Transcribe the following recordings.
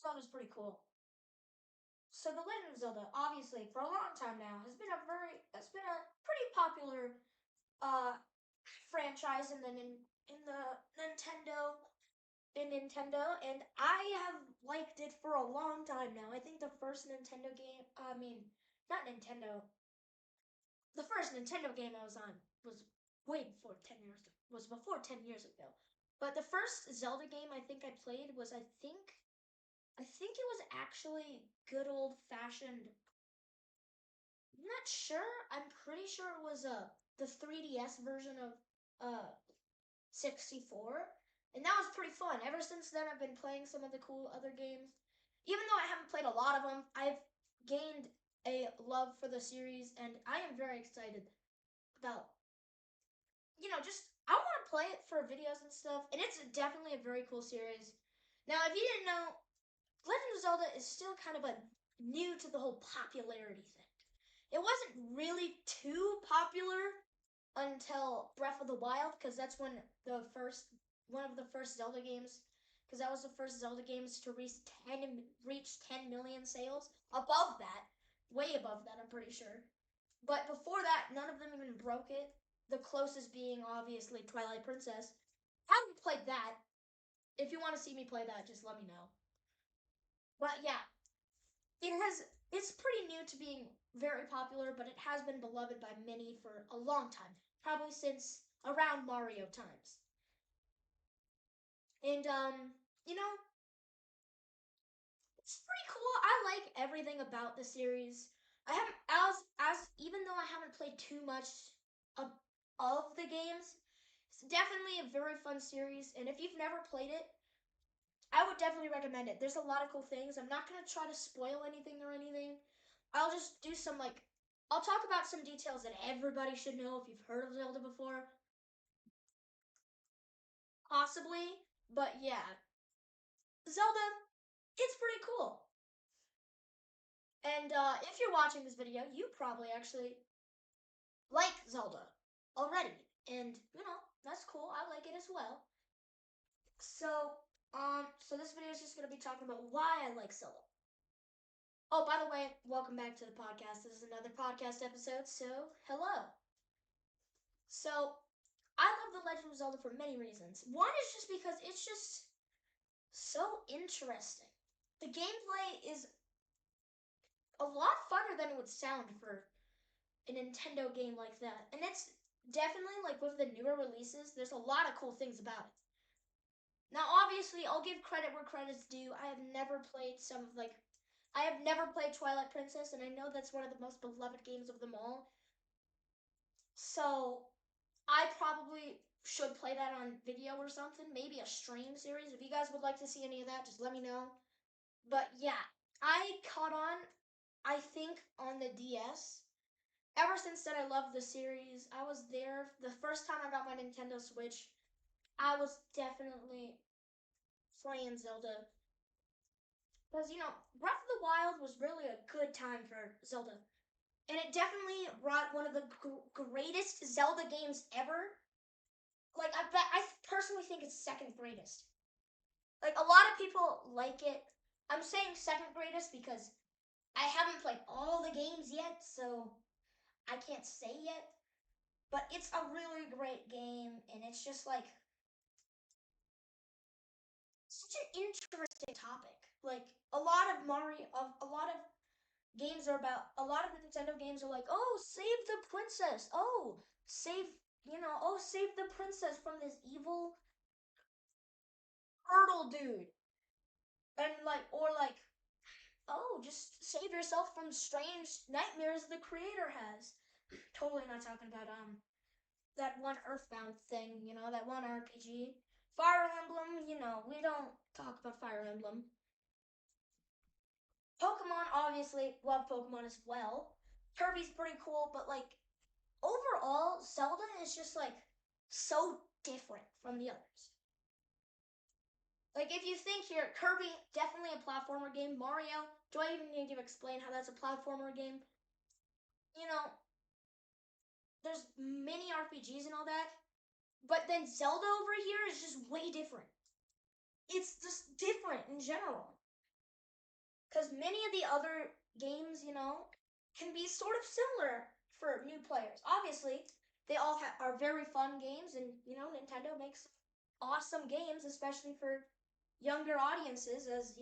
Zelda's pretty cool. So the Legend of Zelda, obviously, for a long time now, has been a pretty popular uh franchise in the Nintendo and I have liked it for a long time now. I think the first Nintendo game, not Nintendo, the first Nintendo game I was on was way before 10 years ago. But the first Zelda game I think I played was I think it was actually good old fashioned. I'm not sure. I'm pretty sure it was the 3DS version of 64, and that was pretty fun. Ever since then, I've been playing some of the cool other games. Even though I haven't played a lot of them, I've gained a love for the series, and I am very excited about, just I want to play it for videos and stuff, and it's definitely a very cool series. Now, if you didn't know, Legend of Zelda is still kind of a new to the whole popularity thing. It wasn't really too popular until Breath of the Wild, because that's when one of the first Zelda games, because that was the first Zelda games to reach 10 million sales. Above that, way above that, I'm pretty sure. But before that, none of them even broke it. The closest being obviously Twilight Princess. Haven't played that. If you want to see me play that, just let me know. But yeah, it's pretty new to being very popular, but it has been beloved by many for a long time, probably since around Mario times. And you know, it's pretty cool. I like everything about the series. I haven't as even though I haven't played too much of of the games, it's definitely a very fun series. And if you've never played it, I would definitely recommend it. There's a lot of cool things. I'm not gonna try to spoil anything or anything. I'll just do some I'll talk about some details that everybody should know if you've heard of Zelda before. Possibly, but yeah. Zelda, it's pretty cool. And if you're watching this video, you probably actually like Zelda already. And, that's cool. I like it as well. So this video is just going to be talking about why I like Zelda. Oh, by the way, welcome back to the podcast. This is another podcast episode, so hello. So, I love The Legend of Zelda for many reasons. One is just because it's just so interesting. The gameplay is a lot funner than it would sound for a Nintendo game like that. And it's definitely, with the newer releases, there's a lot of cool things about it. Now, obviously, I'll give credit where credit's due. I have never played I have never played Twilight Princess, and I know that's one of the most beloved games of them all. So, I probably should play that on video or something, maybe a stream series. If you guys would like to see any of that, just let me know. But yeah, I caught on, I think, on the DS. Ever since then, I loved the series. I was there the first time I got my Nintendo Switch. I was definitely playing Zelda. Because, Breath of the Wild was really a good time for Zelda. And it definitely brought one of the greatest Zelda games ever. I personally think it's second greatest. A lot of people like it. I'm saying second greatest because I haven't played all the games yet, so I can't say yet. But it's a really great game, and it's just such an interesting topic. A lot of games are about, a lot of the Nintendo games are like, oh, save the princess. Save the princess from this evil turtle dude. And oh, just save yourself from strange nightmares the creator has. Totally not talking about that one Earthbound thing, that one RPG. Fire Emblem, we don't talk about Fire Emblem. Pokemon, obviously, love Pokemon as well. Kirby's pretty cool, but overall, Zelda is just so different from the others. If you think here, Kirby, definitely a platformer game. Mario, do I even need to explain how that's a platformer game? You know, there's many RPGs and all that, but then Zelda over here is just way different. It's just different in general. because many of the other games, can be sort of similar for new players. Obviously, they all are very fun games, and Nintendo makes awesome games, especially for younger audiences, as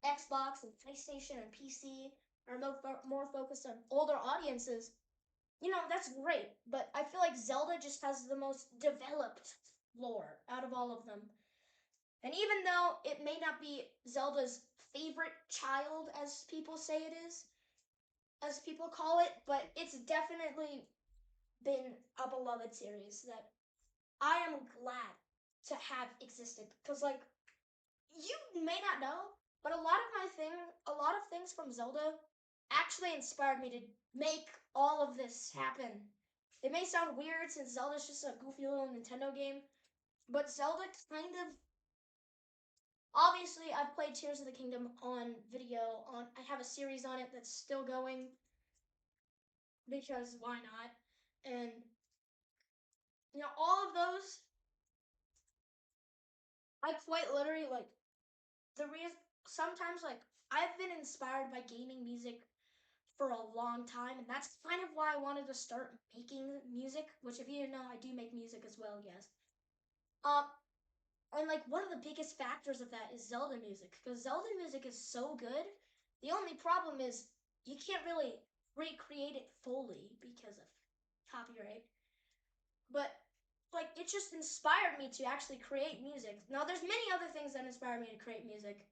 Xbox and PlayStation and PC are more focused on older audiences. That's great, but I feel like Zelda just has the most developed lore out of all of them. And even though it may not be Zelda's favorite child, as people say it is, as people call it, but it's definitely been a beloved series that I am glad to have existed. Because, like, you may not know, but a lot of things from Zelda actually inspired me to make all of this happen. It may sound weird since Zelda's just a goofy little Nintendo game, but Zelda kind of obviously I've played Tears of the Kingdom on video. I have a series on it that's still going because why not? And all of those I quite literally like the reason sometimes like I've been inspired by gaming music for a long time, and that's kind of why I wanted to start making music, which if you didn't know, I do make music as well, yes. Um and like one of the biggest factors of that is Zelda music, because Zelda music is so good. The only problem is you can't really recreate it fully because of copyright. But like it just inspired me to actually create music. Now there's many other things that inspire me to create music,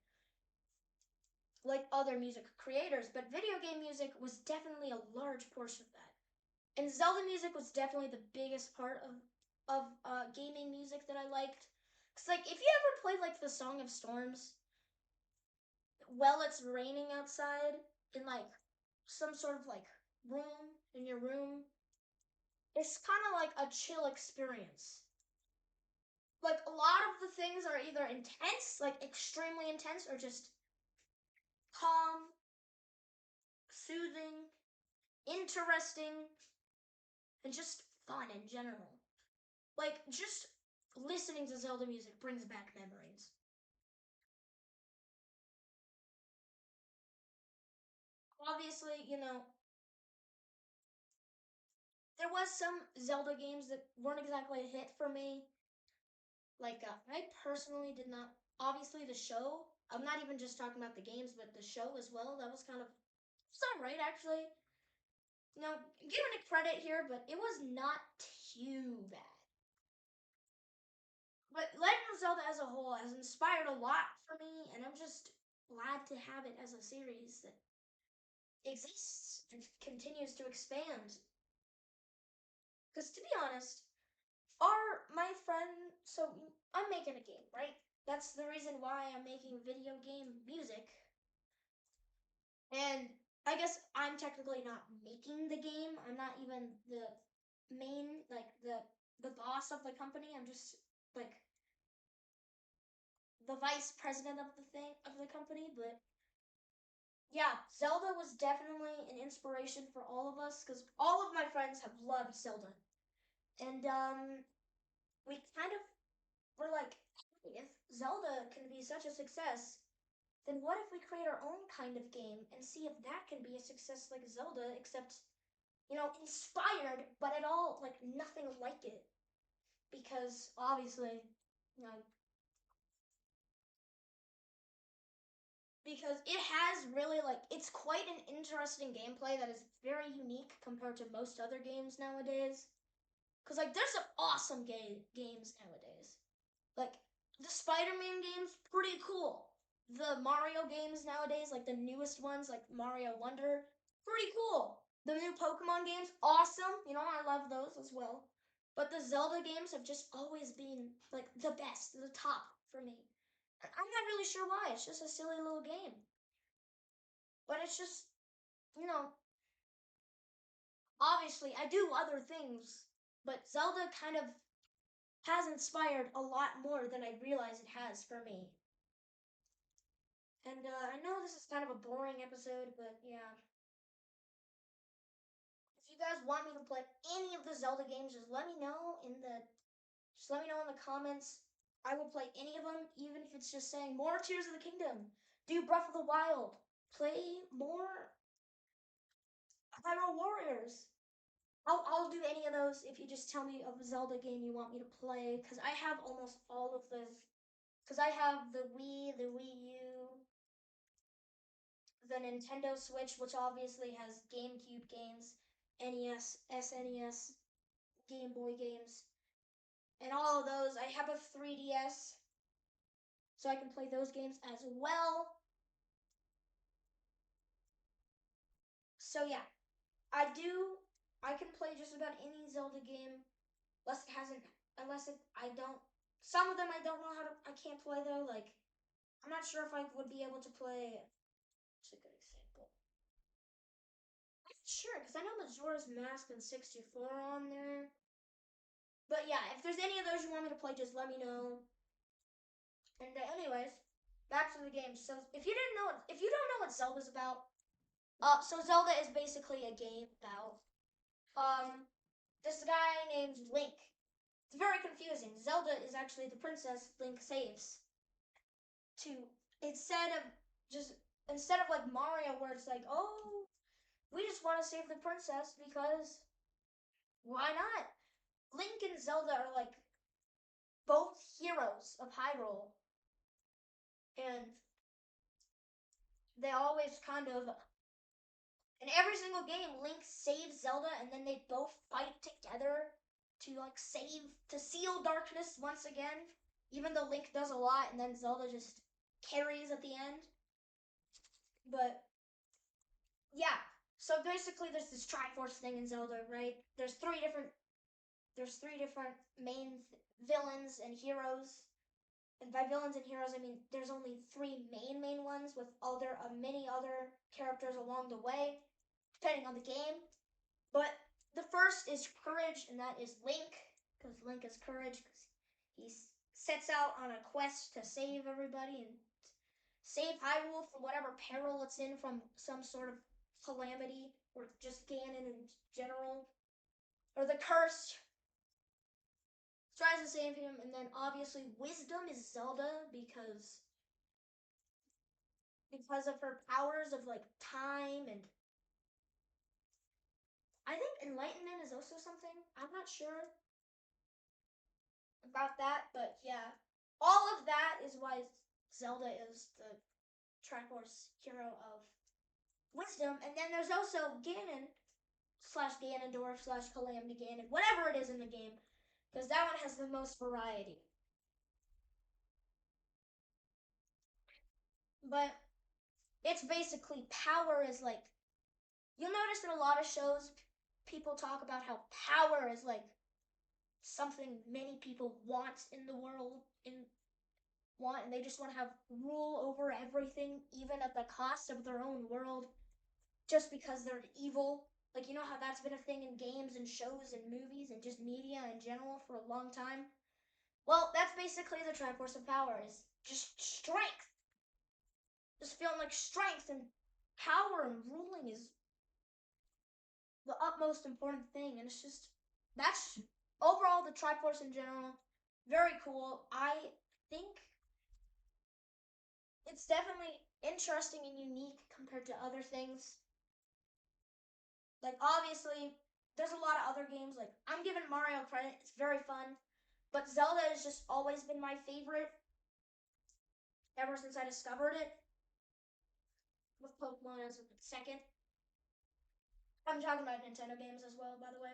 like other music creators, but video game music was definitely a large portion of that. And Zelda music was definitely the biggest part of gaming music that I liked. Cause like if you ever played like the Song of Storms, while it's raining outside in like some sort of like room in your room, it's kind of like a chill experience. Like a lot of the things are either intense, like extremely intense, or just calm, soothing, interesting, and just fun in general. Like just listening to Zelda music brings back memories. Obviously, there was some Zelda games that weren't exactly a hit for me. Like I personally did not. Obviously, the show. I'm not even just talking about the games, but the show as well. That was kind of it's not right actually. Giving it credit here, but it was not too bad. But Legend of Zelda as a whole has inspired a lot for me, and I'm just glad to have it as a series that exists and continues to expand. Because to be honest, are my friend, so I'm making a game, right? That's the reason why I'm making video game music. And I guess I'm technically not making the game. I'm not even the main, like the boss of the company. I'm just like the vice president of the thing of the company. But yeah, Zelda was definitely an inspiration for all of us because all of my friends have loved Zelda, and we kind of were like, hey, if Zelda can be such a success, then what if we create our own kind of game and see if that can be a success like Zelda, except inspired, but at all like nothing like it. Because obviously, you know, because it has really like it's quite an interesting gameplay that is very unique compared to most other games nowadays. Cause like there's some awesome games nowadays. Like the Spider-Man games, pretty cool. The Mario games nowadays, like the newest ones, like Mario Wonder, pretty cool. The new Pokemon games, awesome. I love those as well. But the Zelda games have just always been like the best, the top for me. I'm not really sure why. It's just a silly little game. But it's just, you know, obviously I do other things, but Zelda kind of has inspired a lot more than I realize it has for me. And I know this is kind of a boring episode, but yeah. If you guys want me to play any of the Zelda games, just let me know in the comments. I will play any of them, even if it's just saying more Tears of the Kingdom. do Breath of the Wild, play more Hyrule Warriors. I'll do any of those if you just tell me of a Zelda game you want me to play, because I have almost all of the. Because I have the Wii, the Wii U, the Nintendo Switch, which obviously has GameCube games, NES, SNES, Game Boy games, and all of those. I have a 3DS, so I can play those games as well. So yeah, I can play just about any Zelda game, I don't. Some of them I don't know how to. I can't play though. Like, I'm not sure if I would be able to play. What's a good example? I'm not sure because I know Majora's Mask and 64 on there. But yeah, if there's any of those you want me to play, just let me know. And anyways, back to the game. So if you don't know what Zelda's about, so Zelda is basically a game about this guy named Link. It's very confusing. Zelda is actually the princess Link saves. To instead of just instead of like Mario, where it's like, oh, we just want to save the princess because why not? Link and Zelda are like both heroes of Hyrule, and they always kind of in every single game, Link saves Zelda, and then they both fight together to like to seal darkness once again. Even though Link does a lot, and then Zelda just carries at the end. But yeah, so basically, there's this Triforce thing in Zelda, right? There's three different main villains and heroes. And by villains and heroes, I mean there's only three main ones with many other characters along the way, depending on the game. But the first is Courage, and that is Link, because Link is Courage, because he sets out on a quest to save everybody and save Hyrule from whatever peril it's in from some sort of calamity, or just Ganon in general, or the curse. Tries to save him, and then obviously Wisdom is Zelda because of her powers of like time, and I think Enlightenment is also something. I'm not sure about that, but yeah, all of that is why Zelda is the Triforce hero of Wisdom, and then there's also Ganon slash Ganondorf slash Calamity Ganon, whatever it is in the game, because that one has the most variety. But it's basically power is like, you'll notice in a lot of shows, people talk about how power is like something many people want in the world, and they just want to have rule over everything, even at the cost of their own world, just because they're evil. Like, you know how that's been a thing in games and shows and movies and just media in general for a long time? Well, that's basically the Triforce of Power, is just strength. Just feeling like strength and power and ruling is the utmost important thing. And it's just, that's overall the Triforce in general. Very cool. I think it's definitely interesting and unique compared to other things. Like, obviously, there's a lot of other games. Like, I'm giving Mario credit, it's very fun. But Zelda has just always been my favorite ever since I discovered it, with Pokemon as a second. I'm talking about Nintendo games as well, by the way.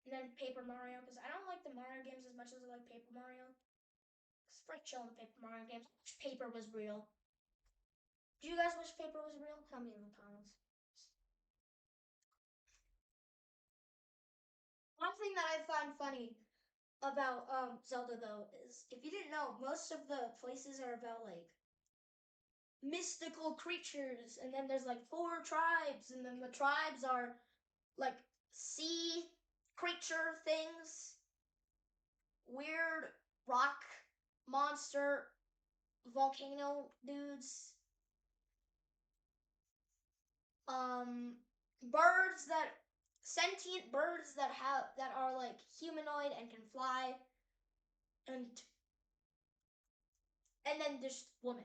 And then Paper Mario, because I don't like the Mario games as much as I like Paper Mario. It's pretty chill in the Paper Mario games. I wish Paper was real. Do you guys wish Paper was real? Tell me in the comments. One thing that I find funny about Zelda though is, if you didn't know, most of the places are about like mystical creatures, and then there's like 4 tribes, and then the tribes are like sea creature things, weird rock monster volcano dudes, birds that sentient birds that are like humanoid and can fly, and and then this woman.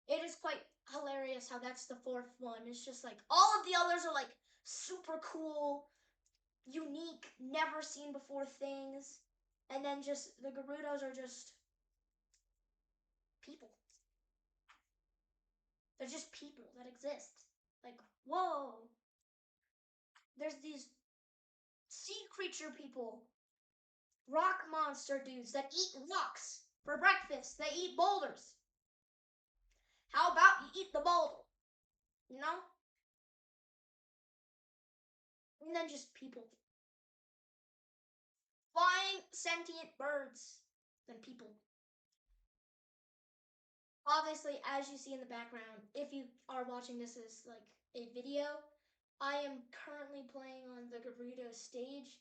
It is quite hilarious how that's the fourth one. It's just like all of the others are like super cool, unique, never seen before things, and then just the Gerudos are just people. They're just people that exist. Like, whoa. There's these sea creature people, rock monster dudes that eat rocks for breakfast. They eat boulders. How about you eat the boulder? You know? And then just people. Flying sentient birds than people. Obviously, as you see in the background, if you are watching this as like a video, I am currently playing on the Gerudo stage.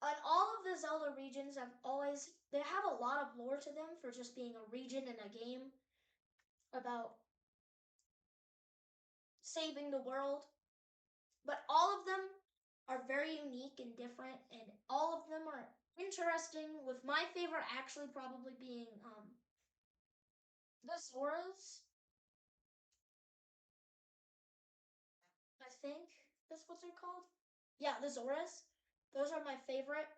On all of the Zelda regions, they have a lot of lore to them for just being a region in a game about saving the world. But all of them are very unique and different, and all of them are interesting. With my favorite actually probably being the Zoras, I think that's what they're called. Yeah, the Zoras. Those are my favorite,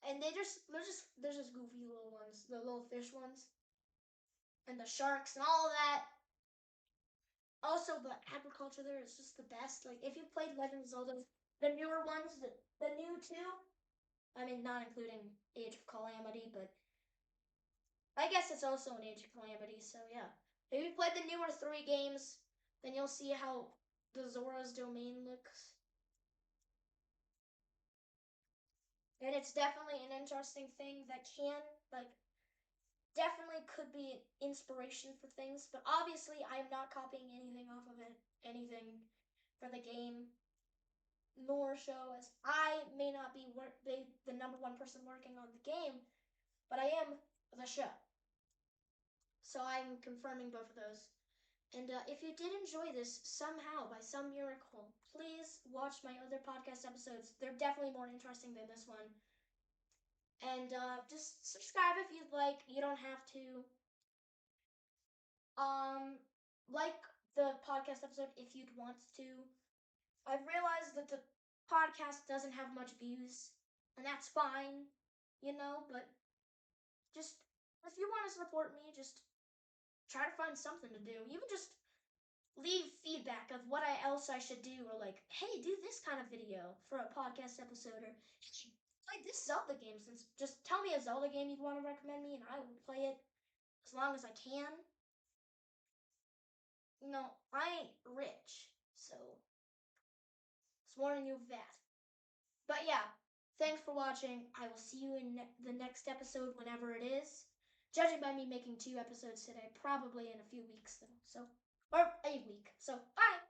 and they're just goofy little ones, the little fish ones, and the sharks and all of that. Also, the agriculture there is just the best. Like if you played Legend of Zelda, the newer ones, the new two. I mean, not including Age of Calamity, but I guess it's also an Age of Calamity. So yeah, if you played the newer three games, then you'll see how the Zora's domain looks. And it's definitely an interesting thing that can, like, definitely could be an inspiration for things. But obviously, I'm not copying anything off of it, anything for the game, nor show, as I may not be the number one person working on the game, but I am the show. So I'm confirming both of those. And if you did enjoy this somehow, by some miracle, please watch my other podcast episodes. They're definitely more interesting than this one. And just subscribe if you'd like. You don't have to. Like the podcast episode if you'd want to. I've realized that the podcast doesn't have much views, and that's fine, but just if you want to support me, just try to find something to do. Even just leave feedback of what else I should do, or like, hey, do this kind of video for a podcast episode, or hey, play this Zelda game. Since just tell me a Zelda game you'd want to recommend me, and I will play it as long as I can. I ain't rich, so just warning you of that. But yeah, thanks for watching. I will see you in the next episode whenever it is. Judging by me making 2 episodes today, probably in a few weeks though. So, or a week. So, bye.